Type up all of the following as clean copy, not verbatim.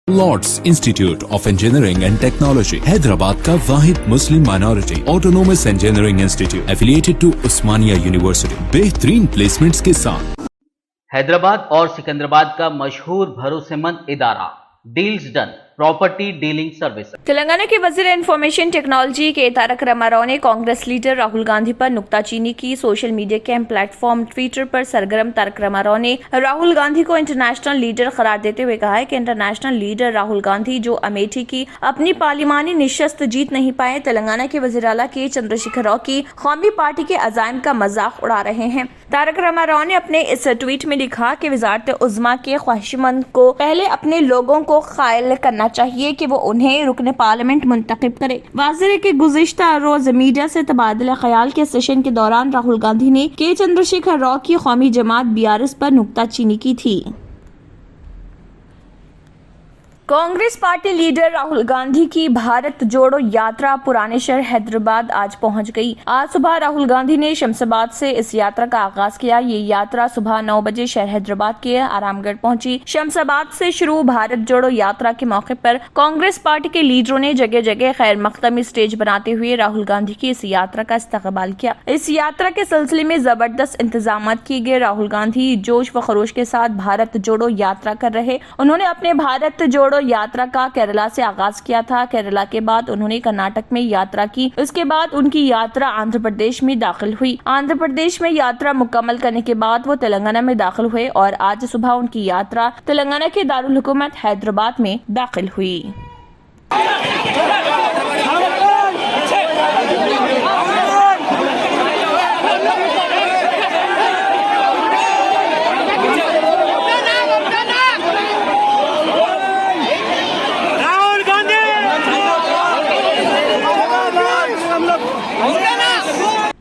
Lord's institute of engineering and technology Hyderabad का वाहिद मुस्लिम minority autonomous engineering institute affiliated to Osmania university बेहतरीन placements के साथ। हैदराबाद और सिकंदराबाद का मशहूर भरोसेमंद इदारा deals done property dealing service. Telangana के वजीर इंफॉर्मेशन टेक्नोलॉजी के तारक रामाराव ने कांग्रेस लीडर राहुल गांधी पर नुक्ताचीनी की। सोशल मीडिया के प्लेटफॉर्म ट्विटर पर सरगर्म तारक रामाराव ने राहुल गांधी को इंटरनेशनल लीडर करार देते हुए कहा है कि इंटरनेशनल लीडर राहुल गांधी जो अमेठी की अपनी पार्लिमानी निशस्त जीत नहीं पाए, तेलंगाना के वजीर आला के चंद्रशेखर राव की कौमी पार्टी के अज़ाइम का मजाक उड़ा रहे हैं। तारक रामाराव ने अपने इस ट्वीट में लिखा कि वज़ारत उज़्मा के ख्वाहिशमंद को पहले अपने लोगों को कायल करना चाहिए कि वो उन्हें रुकने पार्लियामेंट मुंतखब करे। वाज़ेह है कि गुज़िश्ता रोज मीडिया से तबादला ख्याल के सेशन के दौरान राहुल गांधी ने के चंद्रशेखर राव की कौमी जमात BRS पर नुक्ताचीनी की थी। कांग्रेस पार्टी लीडर राहुल गांधी की भारत जोड़ो यात्रा पुराने शहर हैदराबाद आज पहुंच गई। आज सुबह राहुल गांधी ने शमशाबाद से इस यात्रा का आगाज किया। ये यात्रा सुबह 9 बजे शहर हैदराबाद के आरामगढ़ पहुंची। शमशाबाद से शुरू भारत जोड़ो यात्रा के मौके पर कांग्रेस पार्टी के लीडरों ने जगह जगह खैर मकदमी स्टेज बनाते हुए राहुल गांधी की इस यात्रा का इस्तकबाल किया। इस यात्रा के सिलसिले में जबरदस्त इंतजाम किए गए। राहुल गांधी जोश व खरोश के साथ भारत जोड़ो यात्रा कर रहे। उन्होंने अपने भारत जोड़ो यात्रा का केरला से आगाज किया था। केरला के बाद उन्होंने कर्नाटक में यात्रा की। उसके बाद उनकी यात्रा आंध्र प्रदेश में दाखिल हुई। आंध्र प्रदेश में यात्रा मुकम्मल करने के बाद वो तेलंगाना में दाखिल हुए और आज सुबह उनकी यात्रा तेलंगाना के दारुल हुकूमत हैदराबाद में दाखिल हुई।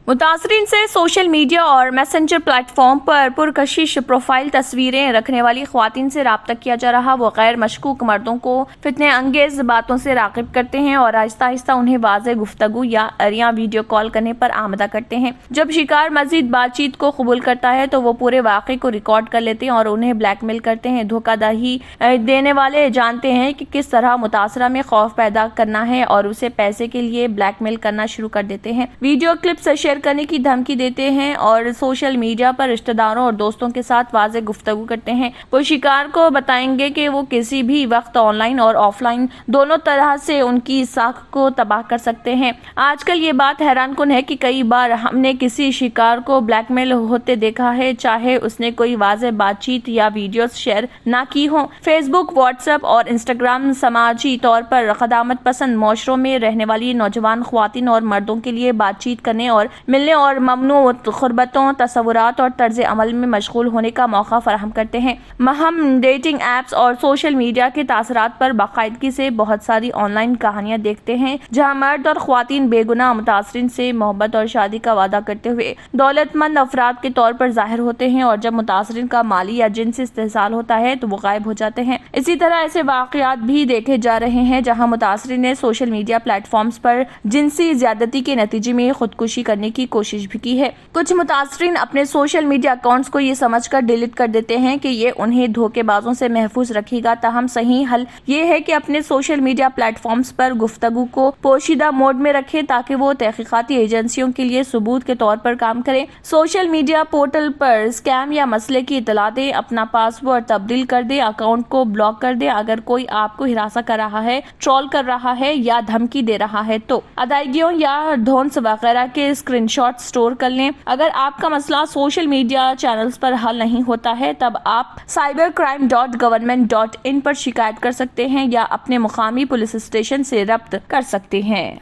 मुतासरीन से सोशल मीडिया और मैसेंजर प्लेटफॉर्म पर पुरकशिश प्रोफाइल तस्वीरें रखने वाली ख्वातीन से राब्ता किया जा रहा। वो गैर मशकूक मर्दों को फितने अंगेज बातों से राग़िब करते हैं और आहिस्ता आहिस्ता उन्हें वाज़ेह गुफ्तगू या अरिया वीडियो कॉल करने पर आमदा करते हैं। जब शिकार मजीद बातचीत को कबूल करता है तो वो पूरे वाक़े को रिकॉर्ड कर लेते हैं और उन्हें ब्लैकमेल करते हैं। धोखाधड़ी देने वाले जानते हैं कि किस तरह मुतासरा में खौफ पैदा करना है और उसे पैसे के लिए ब्लैकमेल करना शुरू कर देते हैं। वीडियो क्लिप्स शेयर करने की धमकी देते हैं और सोशल मीडिया पर रिश्तेदारों और दोस्तों के साथ वाज़ेह गुफ्तगू करते हैं। वो शिकार को बताएंगे कि वो किसी भी वक्त ऑनलाइन और ऑफलाइन दोनों तरह से उनकी साख को तबाह कर सकते हैं। आजकल ये बात हैरान कुन है कि कई बार हमने किसी शिकार को ब्लैकमेल होते देखा है, चाहे उसने कोई वाज़ेह बातचीत या वीडियोस शेयर ना की हो। फेसबुक, व्हाट्सएप और इंस्टाग्राम समाजी तौर पर क़दामत पसंद माशरों में रहने वाली नौजवान ख्वातीन और मर्दों के लिए बातचीत करने और मिलने और ममनू खुरबतों, तसव्वुरात और तर्ज अमल में मशगूल होने का मौका फराहम करते हैं। हम डेटिंग एप्स और सोशल मीडिया के तासरात पर बाकायदगी से बहुत सारी ऑनलाइन कहानियां देखते हैं जहां मर्द और ख्वातीन बेगुनाह मुतासरीन से मोहब्बत और शादी का वादा करते हुए दौलतमंद अफराद के तौर पर जाहिर होते हैं और जब मुतासरीन का माली या जिनसी इस्तेहसाल होता है तो वो गायब हो जाते हैं। इसी तरह ऐसे वाक़यात भी देखे जा रहे हैं जहाँ मुतासरीन ने सोशल मीडिया प्लेटफॉर्म्स पर जिनसी ज्यादती के नतीजे में खुदकुशी करने की कोशिश भी की है। कुछ मुतासरीन अपने सोशल मीडिया अकाउंट्स को ये समझकर डिलीट कर देते हैं कि ये उन्हें धोखेबाजों से महफूज रखेगा। ताहम सही हल ये है कि अपने सोशल मीडिया प्लेटफॉर्म्स पर गुफ्तगू को पोशीदा मोड में रखें ताकि वो तहकीकाती एजेंसियों के लिए सबूत के तौर पर काम करें। सोशल मीडिया पोर्टल पर स्कैम या मसले की इतला दें, अपना पासवर्ड तब्दील कर दें, अकाउंट को ब्लॉक कर दें। अगर कोई आपको हिरासा कर रहा है, ट्रोल कर रहा है या धमकी दे रहा है तो अदायगियों या ढोंस वगैरह के स्क्रीनशॉट स्टोर कर लें। अगर आपका मसला सोशल मीडिया चैनल्स पर हल नहीं होता है तब आप cybercrime.government.in पर शिकायत कर सकते हैं या अपने मुकामी पुलिस स्टेशन से रब्त कर सकते हैं।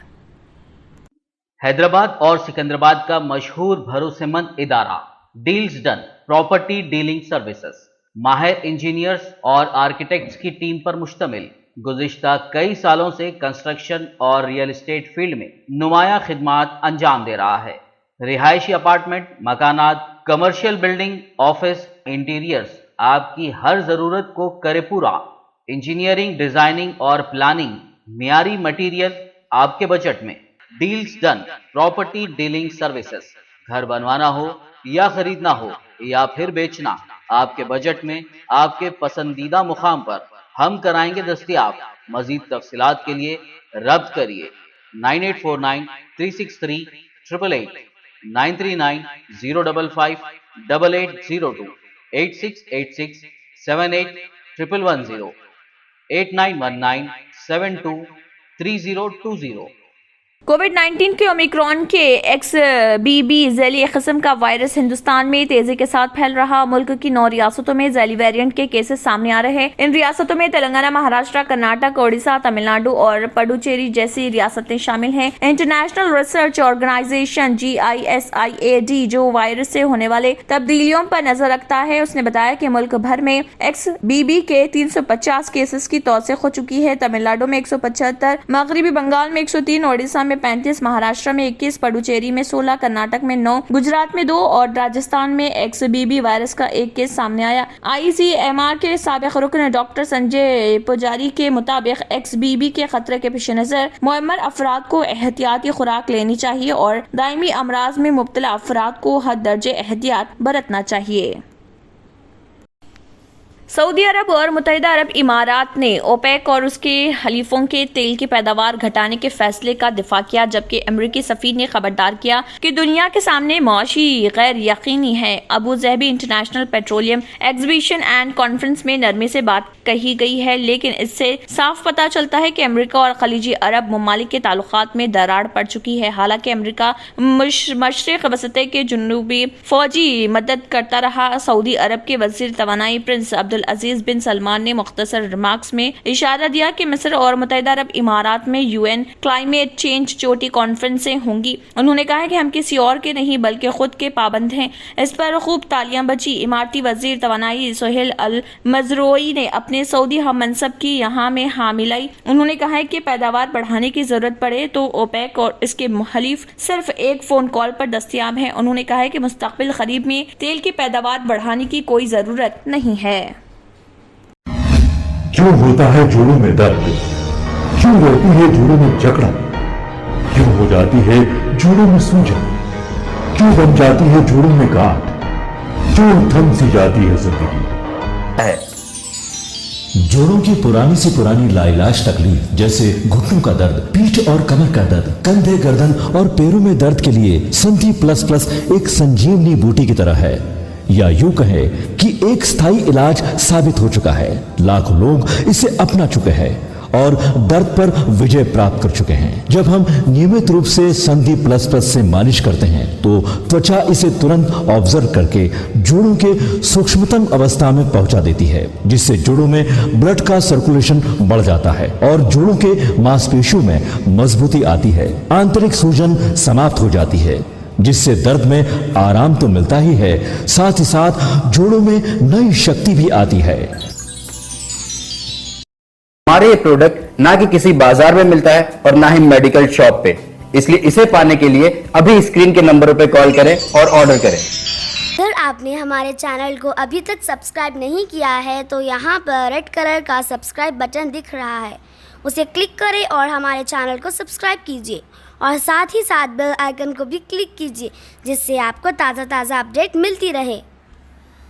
हैदराबाद और सिकंदराबाद का मशहूर भरोसेमंद इदारा deals done property dealing services माहिर इंजीनियर्स और आर्किटेक्ट्स की टीम पर मुश्तमिल गुज़िश्ता कई सालों से कंस्ट्रक्शन और रियल एस्टेट फील्ड में नुमाया खिदमात अंजाम दे रहा है। रिहायशी अपार्टमेंट, मकानात, कमर्शियल बिल्डिंग, ऑफिस, इंटीरियर्स आपकी हर जरूरत को करे पूरा। इंजीनियरिंग, डिजाइनिंग और प्लानिंग, मियारी मटेरियल आपके बजट में। Deals done property dealing services. घर बनवाना हो या खरीदना हो या फिर बेचना, आपके बजट में, आपके पसंदीदा मुकाम पर ہم کرائیں گے دستیاب. مزید تفصیلات کے لیے ربط کریے 9849363888 939-055-8802 8686781110 8919723020. کووڈ-19 کے اومیکرون کے XBB ذیلی قسم کا وائرس ہندوستان میں تیزی کے ساتھ پھیل رہا. ملک کی 9 ریاستوں میں ذیلی ویریئنٹ کے کیسز سامنے آ رہے ہیں. ان ریاستوں میں تلنگانہ، مہاراشٹر، کرناٹک، اڑیسہ، تمل ناڈو اور پڈوچیری جیسی ریاستیں شامل ہیں. انٹرنیشنل ریسرچ آرگنائزیشن GISAID جو وائرس سے ہونے والے تبدیلیوں پر نظر رکھتا ہے، اس نے بتایا کہ ملک بھر میں XBB کے 350 کیسز کی توثیق ہو چکی ہے. تمل ناڈو میں 175، مغربی بنگال میں 103، اڑیسہ میں 35، مہاراشٹر میں 21، پڈوچیری میں 16، کرناٹک میں 9، گجرات میں 2 اور راجستھان میں XBB وائرس کا ایک کیس سامنے آیا. ICMR کے سابق رکن ڈاکٹر سنجے پجاری کے مطابق XBB کے خطرے کے پیش نظر معمر افراد کو احتیاطی خوراک لینی چاہیے اور دائمی امراض میں مبتلا افراد کو حد درجے احتیاط برتنا چاہیے. سعودی عرب اور متحدہ عرب امارات نے اوپیک اور اس کے حلیفوں کے تیل کی پیداوار گھٹانے کے فیصلے کا دفاع کیا، جبکہ امریکی سفیر نے خبردار کیا کہ دنیا کے سامنے معاشی غیر یقینی ہے. Abu Dhabi international petroleum exhibition and conference میں نرمی سے بات کہی گئی ہے، لیکن اس سے صاف پتہ چلتا ہے کہ امریکہ اور خلیجی عرب ممالک کے تعلقات میں دراڑ پڑ چکی ہے. حالانکہ امریکہ مشرق وسطی کے جنوبی فوجی مدد کرتا رہا. سعودی عرب کے وزیر توانائی پرنس عبدالعزیز بن سلمان نے مختصر ریمارکس میں اشارہ دیا کہ مصر اور متحدہ عرب امارات میں UN کلائمیٹ چینج چوٹی کانفرنسیں ہوں گی. انہوں نے کہا کہ ہم کسی اور کے نہیں بلکہ خود کے پابند ہیں. اس پر خوب تالیاں بجی. اماراتی وزیر توانائی سہیل المزروعی نے اپنے سعودی ہم منصب کی یہاں میں ہاں ملائی. انہوں نے کہا کہ پیداوار بڑھانے کی ضرورت پڑے تو اوپیک اور اس کے حلیف صرف ایک فون کال پر دستیاب ہیں. انہوں نے کہا کہ مستقبل قریب میں تیل کی پیداوار بڑھانے کی کوئی ضرورت نہیں ہے. کیوں ہوتا ہے جوڑوں میں درد؟ کیوں رہتی ہے جوڑوں میں جکڑن؟ کیوں ہو جاتی ہے جوڑوں میں سوجن؟ کیوں بن جاتی ہے جوڑوں میں گاٹھ؟ کیوں تھم سی جاتی ہے زندگی؟ جوڑوں کی پرانی سے پرانی لا علاج تکلیف جیسے گھٹنوں کا درد، پیٹھ اور کمر کا درد، کندھے، گردن اور پیروں میں درد کے لیے سنتھی پلس پلس ایک سنجیونی بوٹی کی طرح ہے، یا یوں کہے کہ ایک ستھائی علاج ثابت ہو چکا ہے. لاکھوں لوگ اسے اپنا چکے ہیں اور درد پر وجے پراپت کر چکے ہیں. جب ہم نیمت روپ سے سندھی پلس پلس سے مالش کرتے ہیں تو توچا اسے ترنت آبزرو کر کے جوڑوں کے سوکشمتم اوستھا میں پہنچا دیتی ہے، جس سے جوڑوں میں بلڈ کا سرکولیشن بڑھ جاتا ہے اور جوڑوں کے ماس پیشیوں میں مضبوطی آتی ہے. آنترک سوجن سماپت ہو جاتی ہے، جس سے درد میں آرام تو ملتا ہی ہے، ساتھ ہی ساتھ جوڑوں میں نئی شکتی بھی آتی ہے. ہمارے یہ پروڈکٹ نہ کہ کسی بازار میں ملتا ہے اور نہ ہی میڈیکل شاپ پہ، اس لیے اسے پانے کے لیے ابھی اسکرین کے نمبروں پہ کال کریں اور آرڈر کریں. اگر آپ نے ہمارے چینل کو ابھی تک سبسکرائب نہیں کیا ہے تو یہاں پر ریڈ کلر کا سبسکرائب بٹن دکھ رہا ہے، اسے کلک کریں اور ہمارے چینل کو سبسکرائب کیجیے اور ساتھ ہی ساتھ بیل آئیکن کو بھی کلک کیجیے، جس سے آپ کو تازہ اپڈیٹ ملتی رہے.